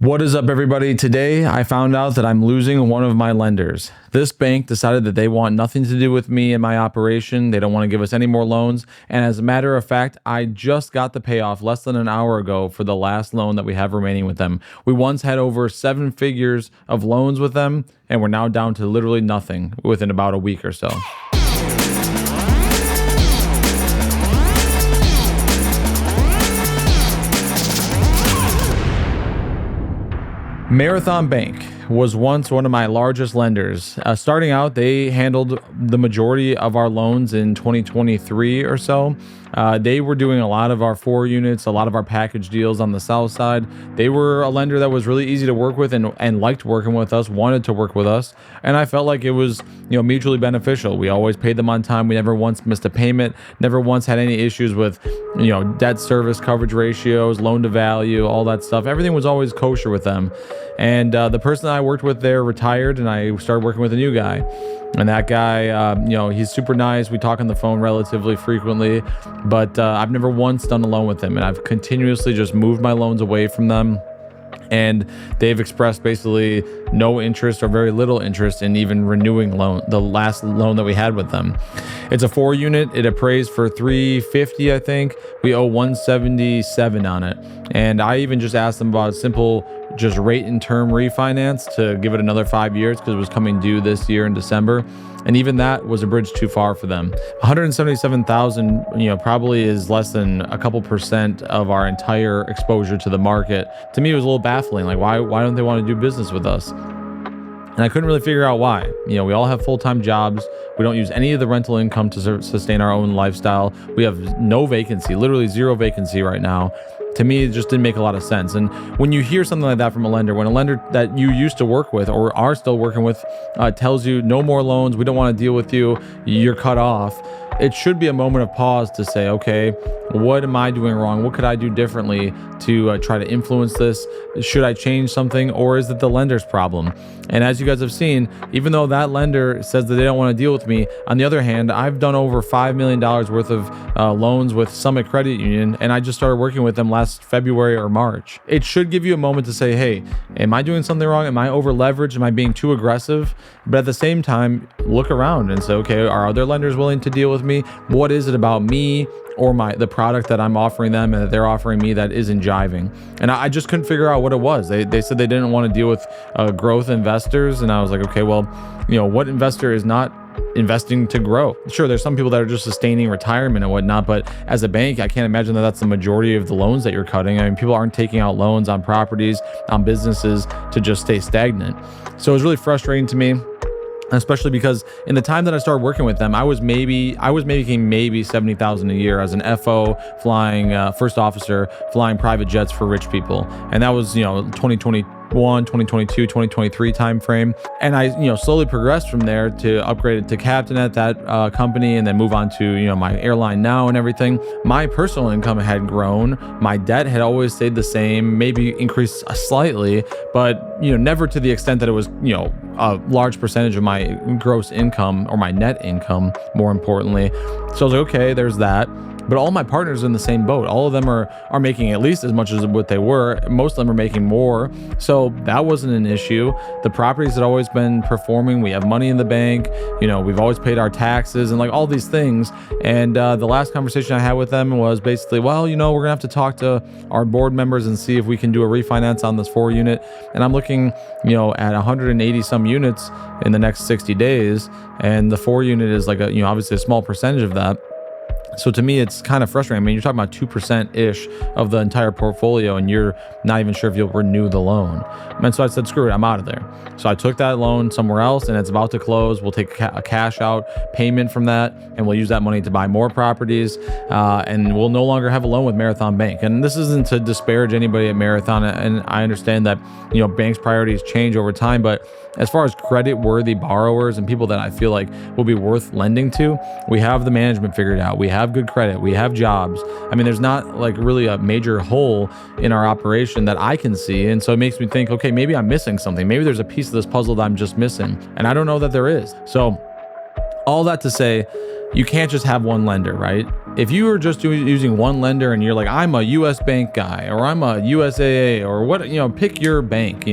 What is up, everybody? Today, I found out that I'm losing one of my lenders. This bank decided that they want nothing to do with me and my operation. They don't want to give us any more loans. And as a matter of fact, I just got the payoff less than an hour ago for the last loan that we have remaining with them. We once had over 7 figures of loans with them, and we're now down to literally nothing within about a week or so. Marathon Bank was once one of my largest lenders. Starting out, they handled the majority of our loans in 2023 or so. They were doing a lot of our 4 units, a lot of our package deals on the south side. They were a lender that was really easy to work with and liked working with us, wanted to work with us. And I felt like it was, mutually beneficial. We always paid them on time. We never once missed a payment, never once had any issues with, debt service coverage ratios, loan to value, all that stuff. Everything was always kosher with them. And the person that I worked with there retired, and I started working with a new guy. And that guy, he's super nice. We talk on the phone relatively frequently, but I've never once done a loan with him. And I've continuously just moved my loans away from them. And they've expressed basically no interest or very little interest in even renewing the last loan that we had with them. It's a 4 unit. It appraised for $350, I think. We owe $177 on it. And I even just asked them about a simple just rate and term refinance to give it another 5 years because it was coming due this year in December. And even that was a bridge too far for them. 177,000, probably is less than a couple percent of our entire exposure to the market. To me, it was a little baffling. Like, why don't they want to do business with us? And I couldn't really figure out why. We all have full-time jobs. We don't use any of the rental income to sustain our own lifestyle. We have no vacancy, literally 0 vacancy right now. To me, it just didn't make a lot of sense. And when you hear something like that from a lender, when a lender that you used to work with or are still working with tells you no more loans, we don't want to deal with you, you're cut off, it should be a moment of pause to say, okay, what am I doing wrong? What could I do differently to try to influence this? Should I change something, or is it the lender's problem? And as you guys have seen, even though that lender says that they don't want to deal with me, on the other hand, I've done over $5 million worth of loans with Summit Credit Union, and I just started working with them last February or March. It should give you a moment to say, hey, am I doing something wrong? Am I over leveraged? Am I being too aggressive? But at the same time, look around and say, okay, are other lenders willing to deal with me? What is it about me or the product that I'm offering them and that they're offering me that isn't jiving? And I just couldn't figure out what it was. They said they didn't want to deal with growth investors. And I was like, okay, well, what investor is not investing to grow? Sure, there's some people that are just sustaining retirement and whatnot, but as a bank, I can't imagine that that's the majority of the loans that you're cutting. I mean, people aren't taking out loans on properties, on businesses to just stay stagnant. So it was really frustrating to me, especially because in the time that I started working with them, I was making maybe 70,000 a year as an FO flying first officer, flying private jets for rich people. And that was, 2021, 2022, 2023 timeframe. And I, slowly progressed from there to upgrade it to captain at that company, and then move on to, my airline now and everything. My personal income had grown. My debt had always stayed the same, maybe increased slightly, but, never to the extent that it was, a large percentage of my gross income or my net income, more importantly. So I was like, okay, there's that. But all my partners are in the same boat. All of them are making at least as much as what they were. Most of them are making more. So that wasn't an issue. The properties had always been performing. We have money in the bank. We've always paid our taxes and like all these things. And the last conversation I had with them was basically, well, we're going to have to talk to our board members and see if we can do a refinance on this 4 unit. And I'm looking, at 180 some units in the next 60 days. And the 4 unit is like obviously a small percentage of that. So to me, it's kind of frustrating. I mean, you're talking about 2%-ish of the entire portfolio, and you're not even sure if you'll renew the loan. And so I said, screw it, I'm out of there. So I took that loan somewhere else, and it's about to close. We'll take a cash out payment from that, and we'll use that money to buy more properties, and we'll no longer have a loan with Marathon Bank. And this isn't to disparage anybody at Marathon, and I understand that, banks' priorities change over time, but as far as credit-worthy borrowers and people that I feel like will be worth lending to, we have the management figured out. We have good credit. We have jobs. I mean, there's not like really a major hole in our operation that I can see. And so it makes me think, okay, maybe I'm missing something. Maybe there's a piece of this puzzle that I'm just missing. And I don't know that there is. So All that to say, you can't just have one lender, right? If you are just using one lender and you're like, I'm a US bank guy, or I'm a USAA, or what, pick your bank,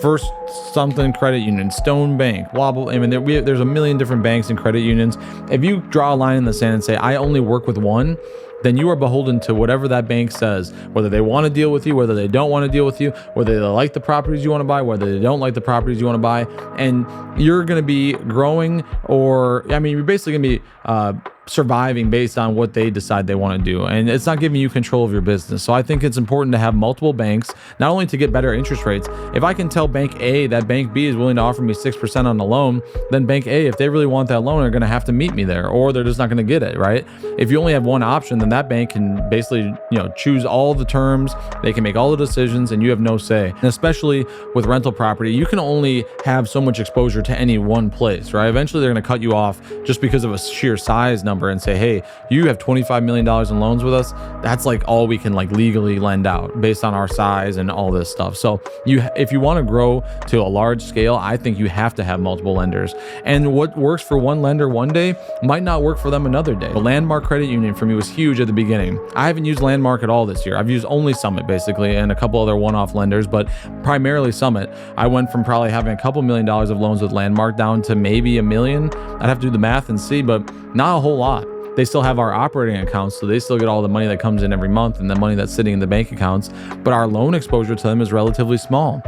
First something credit union, Stone Bank, blah, blah. I mean, there's a million different banks and credit unions. If you draw a line in the sand and say, I only work with one, then you are beholden to whatever that bank says, whether they want to deal with you, whether they don't want to deal with you, whether they like the properties you want to buy, whether they don't like the properties you want to buy. And you're going to be growing, you're basically going to be surviving based on what they decide they want to do. And it's not giving you control of your business. So I think it's important to have multiple banks, not only to get better interest rates. If I can tell bank A that bank B is willing to offer me 6% on the loan, then bank A, if they really want that loan, are going to have to meet me there, or they're just not going to get it, right? If you only have one option, then that bank can basically, choose all the terms, they can make all the decisions, and you have no say. And especially with rental property, you can only have so much exposure to any one place, right? Eventually they're going to cut you off just because of a sheer size number and say, hey, you have $25 million in loans with us. That's like all we can like legally lend out based on our size and all this stuff. So if you want to grow to a large scale, I think you have to have multiple lenders. And what works for one lender one day might not work for them another day. The Landmark Credit Union for me was huge at the beginning. I haven't used Landmark at all this year. I've used only Summit basically and a couple other one-off lenders, but primarily Summit. I went from probably having a couple $1 million of loans with Landmark down to maybe $1 million. I'd have to do the math and see, but not a whole lot. They still have our operating accounts, so they still get all the money that comes in every month and the money that's sitting in the bank accounts, but our loan exposure to them is relatively small.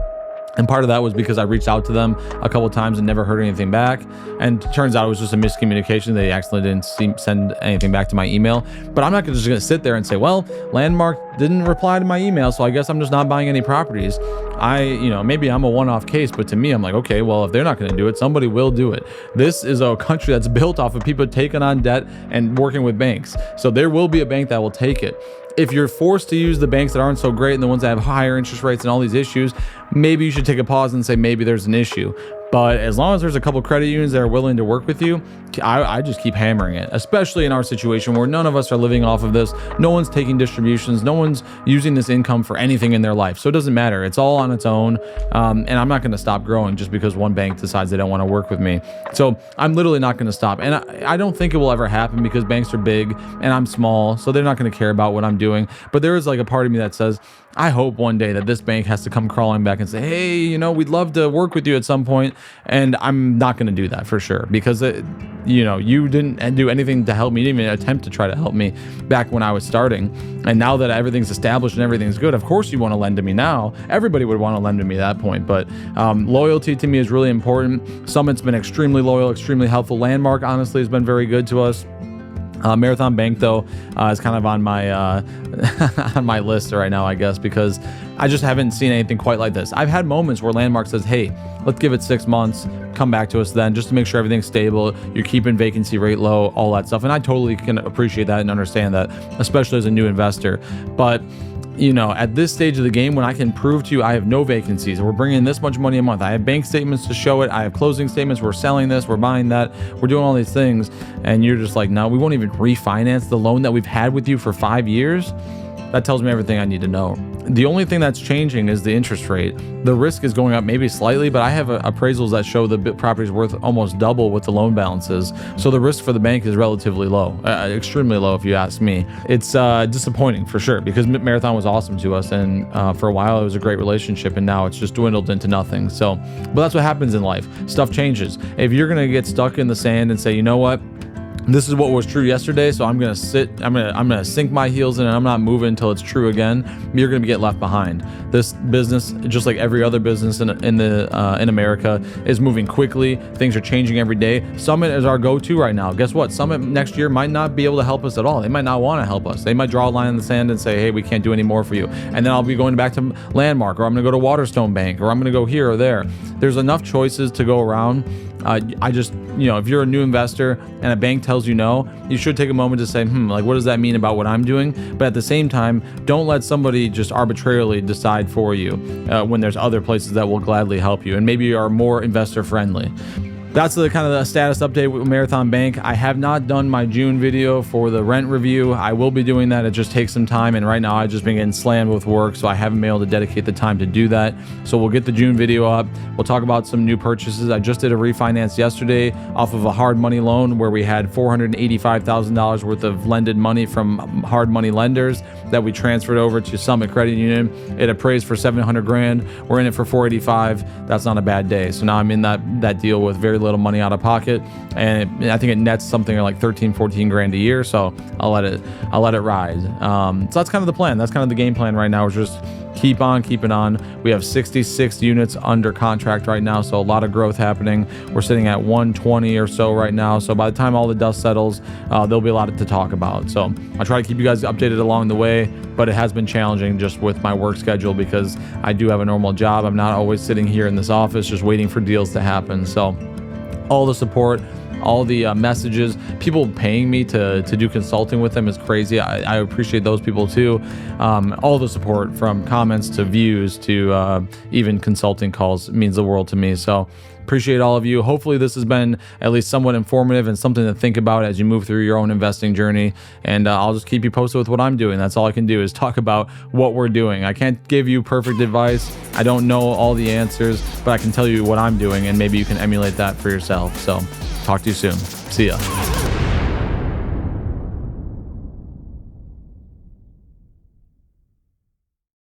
And part of that was because I reached out to them a couple of times and never heard anything back. And turns out it was just a miscommunication. They accidentally didn't send anything back to my email. But I'm not just going to sit there and say, well, Landmark didn't reply to my email, so I guess I'm just not buying any properties. Maybe I'm a one-off case, but to me, I'm like, okay, well, if they're not going to do it, somebody will do it. This is a country that's built off of people taking on debt and working with banks. So there will be a bank that will take it. If you're forced to use the banks that aren't so great and the ones that have higher interest rates and all these issues, maybe you should take a pause and say maybe there's an issue. But as long as there's a couple credit unions that are willing to work with you, I just keep hammering it, especially in our situation where none of us are living off of this. No one's taking distributions. No one's using this income for anything in their life. So it doesn't matter. It's all on its own. And I'm not going to stop growing just because one bank decides they don't want to work with me. So I'm literally not going to stop. And I don't think it will ever happen because banks are big and I'm small. So they're not going to care about what I'm doing. But there is like a part of me that says, I hope one day that this bank has to come crawling back and say, hey, we'd love to work with you at some point. And I'm not going to do that for sure because, you didn't do anything to help me, you didn't even attempt to try to help me back when I was starting. And now that everything's established and everything's good, of course you want to lend to me now. Everybody would want to lend to me at that point. But loyalty to me is really important. Summit's been extremely loyal, extremely helpful. Landmark, honestly, has been very good to us. Marathon Bank, though, is kind of on my on my list right now, I guess, because I just haven't seen anything quite like this. I've had moments where Landmark says, hey, let's give it 6 months, come back to us then, just to make sure everything's stable, you're keeping vacancy rate low, all that stuff. And I totally can appreciate that and understand that, especially as a new investor. But at this stage of the game, when I can prove to you I have no vacancies, we're bringing in this much money a month, I have bank statements to show it, I have closing statements, we're selling this, we're buying that, we're doing all these things, and you're just like, no, we won't even refinance the loan that we've had with you for 5 years, that tells me everything I need to know. The only thing that's changing is the interest rate. The risk is going up maybe slightly, but I have appraisals that show the property's worth almost double what the loan balance is. So the risk for the bank is relatively low, extremely low if you ask me. It's disappointing for sure because Marathon was awesome to us, and for a while it was a great relationship, and now it's just dwindled into nothing. So, but that's what happens in life. Stuff changes. If you're gonna get stuck in the sand and say, you know what? This is what was true yesterday, so I'm gonna sink my heels in and I'm not moving until it's true again. You're gonna get left behind. This business, just like every other business in America, is moving quickly. Things are changing every day. Summit is our go-to right now. Guess what? Summit next year might not be able to help us at all. They might not want to help us. They might draw a line in the sand and say, hey, we can't do any more for you. And then I'll be going back to Landmark, or I'm gonna go to Waterstone Bank, or I'm gonna go here or there. There's enough choices to go around. I just, if you're a new investor and a bank tells you no, you should take a moment to say, what does that mean about what I'm doing? But at the same time, don't let somebody just arbitrarily decide for you when there's other places that will gladly help you and maybe are more investor friendly. that's the kind of the status update with Marathon Bank. I have not done my June video for the rent review. I will be doing that. It just takes some time, and right now I've just been getting slammed with work, so I haven't been able to dedicate the time to do that. So we'll get the June video up. We'll talk about some new purchases. I just did a refinance yesterday off of a hard money loan where we had $485,000 worth of lended money from hard money lenders that we transferred over to Summit Credit Union. It appraised for 700 grand. We're in it for 485. That's not a bad day. So now I'm in that deal with very little money out of pocket, and I think it nets something like 13-14 grand a year. So I'll let it ride. So that's kind of the plan. That's kind of the game plan right now, is just keep on keeping on. We have 66 units under contract right now, so a lot of growth happening. We're sitting at 120 or so right now, so by the time all the dust settles, there'll be a lot to talk about. So I try to keep you guys updated along the way, but it has been challenging just with my work schedule because I do have a normal job. I'm not always sitting here in this office just waiting for deals to happen. So all the support, all the messages, people paying me to do consulting with them is crazy. I appreciate those people too. All the support from comments to views to even consulting calls means the world to me. So appreciate all of you. Hopefully this has been at least somewhat informative and something to think about as you move through your own investing journey. And I'll just keep you posted with what I'm doing. That's all I can do, is talk about what we're doing. I can't give you perfect advice. I don't know all the answers, but I can tell you what I'm doing, and maybe you can emulate that for yourself. So talk to you soon. See ya.